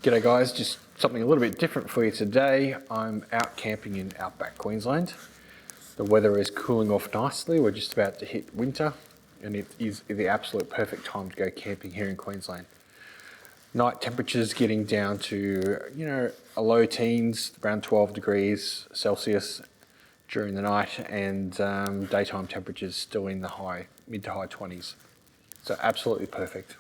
G'day guys, just something a little bit different for you today. I'm out camping in outback Queensland. The weather is cooling off nicely. We're just about to hit winter and it is the absolute perfect time to go camping here in Queensland. Night temperatures getting down to, a low teens, around 12 degrees Celsius during the night, and daytime temperatures still in the mid to high 20s. So absolutely perfect.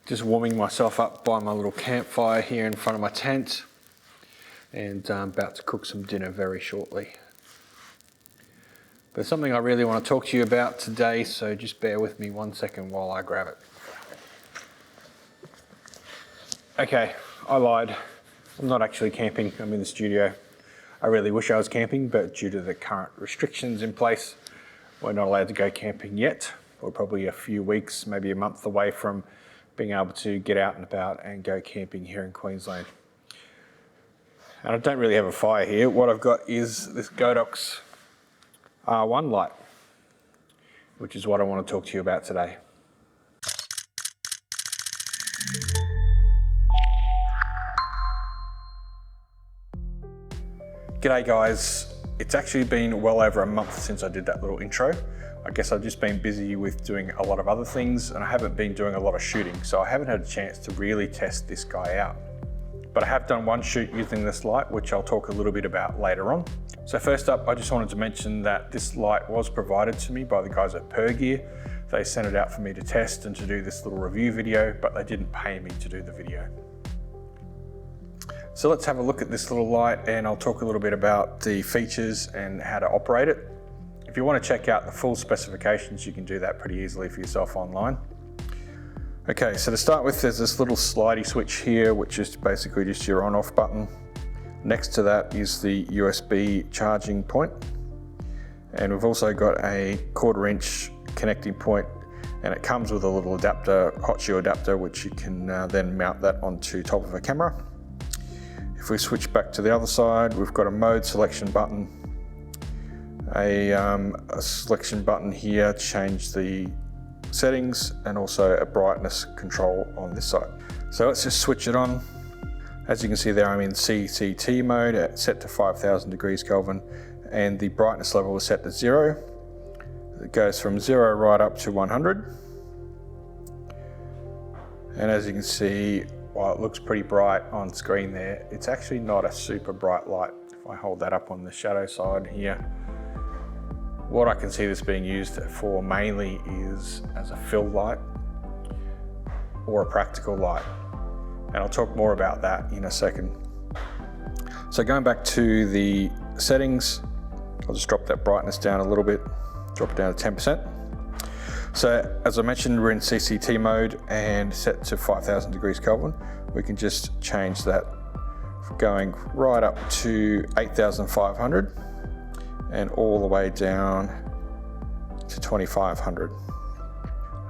Just warming myself up by my little campfire here in front of my tent, and I'm about to cook some dinner very shortly. There's something I really want to talk to you about today, so just bear with me 1 second while I grab it. Okay, I lied. I'm not actually camping, I'm in the studio. I really wish I was camping, but due to the current restrictions in place, we're not allowed to go camping yet. We're probably a few weeks, maybe a month away from being able to get out and about and go camping here in Queensland. And I don't really have a fire here. What I've got is this Godox R1 light, which is what I want to talk to you about today. G'day guys. It's actually been well over a month since I did that little intro. I guess I've just been busy with doing a lot of other things and I haven't been doing a lot of shooting, so I haven't had a chance to really test this guy out. But I have done one shoot using this light, which I'll talk a little bit about later on. So first up, I just wanted to mention that this light was provided to me by the guys at Pergear. They sent it out for me to test and to do this little review video, but they didn't pay me to do the video. So let's have a look at this little light and I'll talk a little bit about the features and how to operate it. If you want to check out the full specifications, you can do that pretty easily for yourself online. Okay, so to start with, there's this little slidey switch here, which is basically just your on-off button. Next to that is the USB charging point. And we've also got a 1/4" connecting point, and it comes with a little adapter, hot shoe adapter, which you can then mount that onto top of a camera. If we switch back to the other side, we've got a mode selection button, a selection button here to change the settings, and also a brightness control on this side. So let's just switch it on. As you can see there, I'm in CCT mode, set to 5000 degrees Kelvin, and the brightness level is set to 0. It goes from 0 right up to 100. And as you can see, while it looks pretty bright on screen there, it's actually not a super bright light. If I hold that up on the shadow side here, what I can see this being used for mainly is as a fill light or a practical light. And I'll talk more about that in a second. So going back to the settings, I'll just drop that brightness down a little bit, drop it down to 10%. So as I mentioned, we're in CCT mode and set to 5000 degrees Kelvin. We can just change that going right up to 8500 and all the way down to 2500.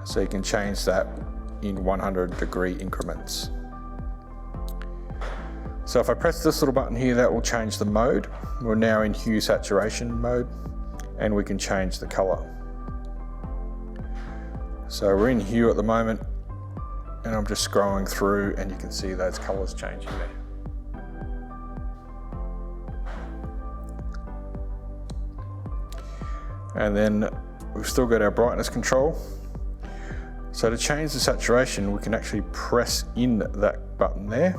So you can change that in 100-degree increments. So if I press this little button here, that will change the mode. We're now in hue saturation mode and we can change the color. So we're in hue at the moment and I'm just scrolling through and you can see those colors changing there. And then we've still got our brightness control. So to change the saturation, we can actually press in that button there.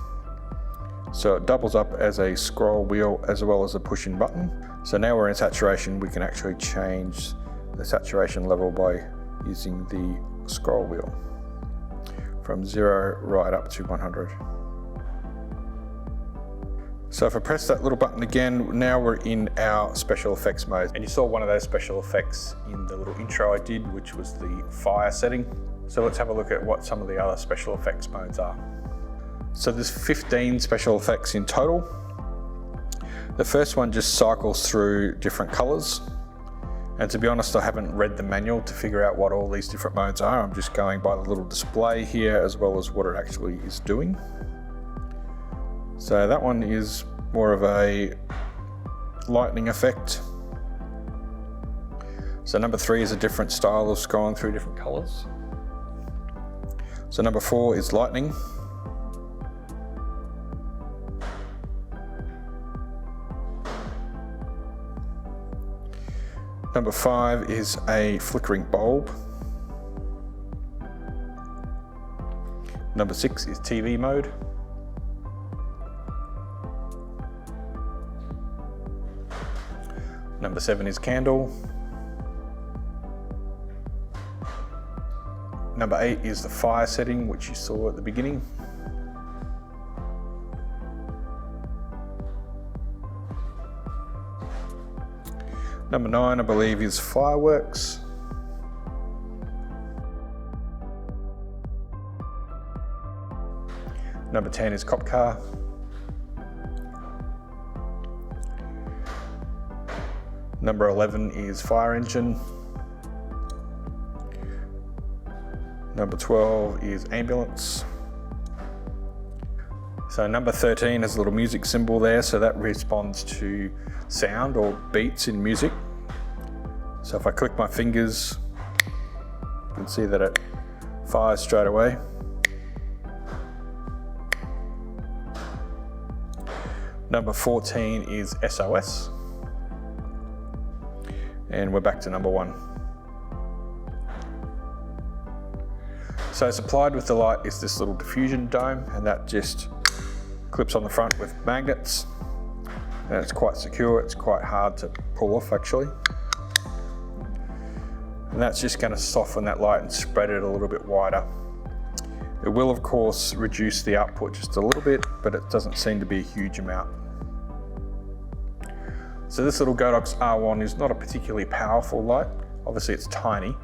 So it doubles up as a scroll wheel as well as a push-in button. So now we're in saturation, we can actually change the saturation level by using the scroll wheel from 0 right up to 100. So if I press that little button again, now we're in our special effects mode. And you saw one of those special effects in the little intro I did, which was the fire setting. So let's have a look at what some of the other special effects modes are. So there's 15 special effects in total. The first one just cycles through different colors. And to be honest, I haven't read the manual to figure out what all these different modes are. I'm just going by the little display here as well as what it actually is doing. So that one is more of a lightning effect. So number 3 is a different style of scrolling through different colors. So number 4 is lightning. Number 5 is a flickering bulb. Number 6 is TV mode. Number 7 is candle. Number 8 is the fire setting, which you saw at the beginning. Number 9, I believe, is fireworks. Number 10 is cop car. Number 11 is fire engine. Number 12 is ambulance. So number 13 has a little music symbol there, so that responds to sound or beats in music. So if I click my fingers, you can see that it fires straight away. Number 14 is SOS. And we're back to number 1. So supplied with the light is this little diffusion dome, and that just clips on the front with magnets. And it's quite secure, it's quite hard to pull off actually. And that's just going to soften that light and spread it a little bit wider. It will of course reduce the output just a little bit, but it doesn't seem to be a huge amount. So this little Godox R1 is not a particularly powerful light. Obviously it's tiny,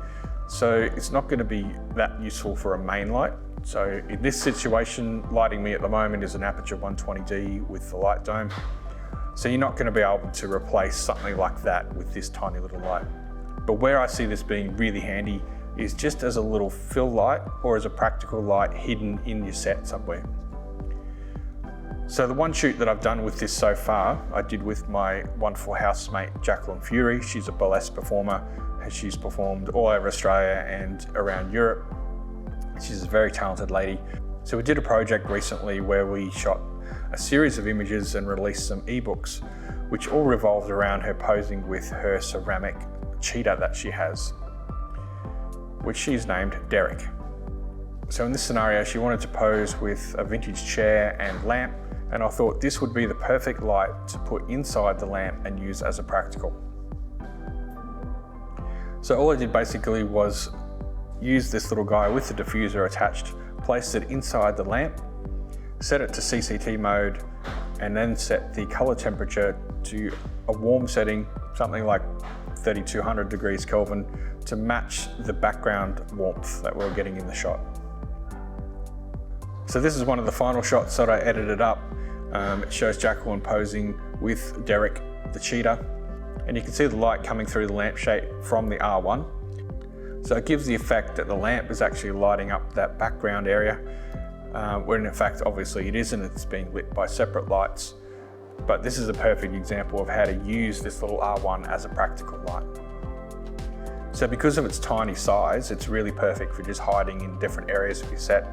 so it's not going to be that useful for a main light. So in this situation, lighting me at the moment is an Aputure 120D with the light dome. So you're not going to be able to replace something like that with this tiny little light. But where I see this being really handy is just as a little fill light or as a practical light hidden in your set somewhere. So the one shoot that I've done with this so far, I did with my wonderful housemate, Jacqueline Fury. She's a burlesque performer. She's performed all over Australia and around Europe. She's a very talented lady. So we did a project recently where we shot a series of images and released some ebooks, which all revolved around her posing with her ceramic cheetah that she has, which she's named Derek. So in this scenario, she wanted to pose with a vintage chair and lamp, and I thought this would be the perfect light to put inside the lamp and use as a practical. So all I did basically was use this little guy with the diffuser attached, placed it inside the lamp, set it to CCT mode, and then set the color temperature to a warm setting, something like 3200 degrees Kelvin, to match the background warmth that we're getting in the shot. So this is one of the final shots that I edited up. It shows Jacqueline posing with Derek the cheetah, and you can see the light coming through the lampshade from the R1. So it gives the effect that the lamp is actually lighting up that background area, when in fact obviously it isn't, it's being lit by separate lights. But this is a perfect example of how to use this little R1 as a practical light. So because of its tiny size, it's really perfect for just hiding in different areas of your set.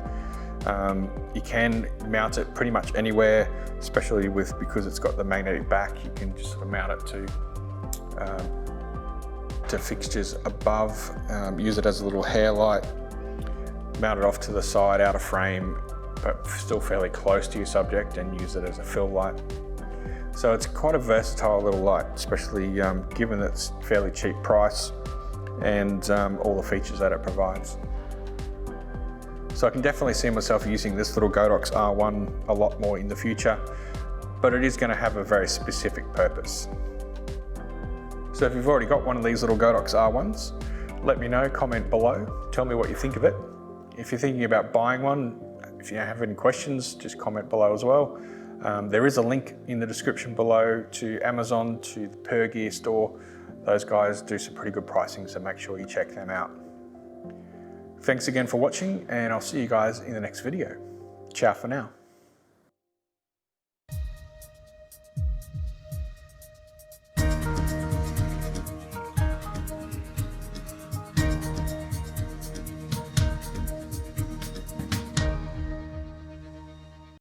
You can mount it pretty much anywhere, especially because it's got the magnetic back. You can just sort of mount it to fixtures above, use it as a little hair light, mount it off to the side out of frame, but still fairly close to your subject, and use it as a fill light. So it's quite a versatile little light, especially given its fairly cheap price and all the features that it provides. So I can definitely see myself using this little Godox R1 a lot more in the future, but it is going to have a very specific purpose. So if you've already got one of these little Godox R1s, let me know, comment below, tell me what you think of it. If you're thinking about buying one, if you have any questions, just comment below as well. There is a link in the description below to Amazon, to the Per Gear store. Those guys do some pretty good pricing, so make sure you check them out. Thanks again for watching, and I'll see you guys in the next video. Ciao for now.